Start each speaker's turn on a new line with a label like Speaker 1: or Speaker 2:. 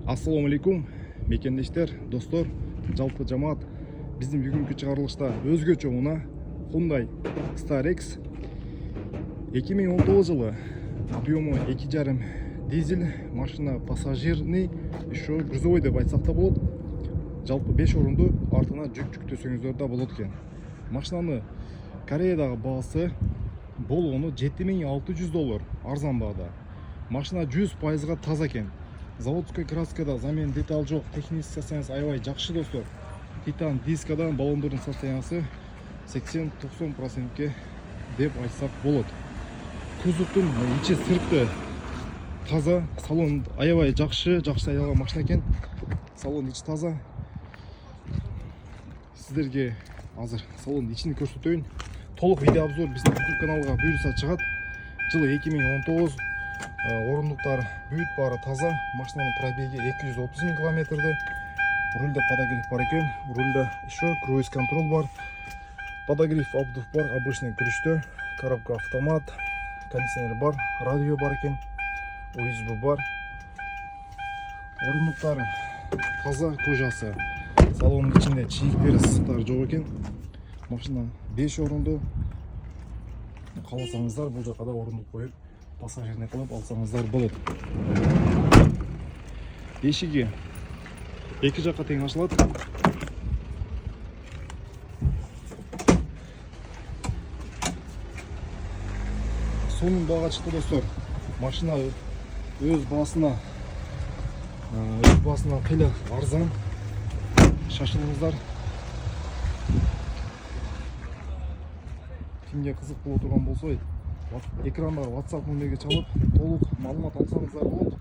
Speaker 1: Ассаламу алейкум, мекендештер, достор, жалпы жамаат. Биздин бүгүнкү чыгарылышта өзгөчө мына Hyundai Starex 2019 жылы объему 2,5 дизель машина, пассажирный, еще грузовой деп айтсак да болот. Жалпы 5 орунду, артына жүк жүктөсөңүздөр да болот экен. Машинаны Кореядагы баасы болгону $7600, арзан баада. Машина 100% таза экен. Заводской краскада замен деталь жок, техник состояниясы аябай жакшы достор. Титан дискадан баллондордун состояниясы 80-90% деп айтсак болот. Кузовдун ичи сырты таза, салон аябай жакшы айдалган машина экен. Салон ичи таза. Сиздерге азыр салон ичини көрсөтөйүн. Толук видео обзор биздин YouTube каналга буюрса чыгат. Жылы 2019, орундуктар бүт бары таза. Машинанын пробеги 230 000 километрде. Рульда подогрев бар экен. Рульда еще круиз контроль бар. Подогрев обдув бар, обычный күрүчтө. Коробка автомат, кондиционер бар, радио бар экен. USB бар. Орундуктар таза, кожасы. Салонун ичинде чийиктер, сызыктар жок экен. Машина 5 орунду. Кааласаңыздар бул жака да орундук коюп, пассажирный кылып алсаңыздар болот. Эшиги эки жакка тең ачылат. Сонун баага чыкты достор. Машина өз баасына кыйла арзан. Шашылыңыздар. Кимге кызык боло турган болсо, экрандагы WhatsApp номерге чалып, толук маалымат алсаңыздар болот.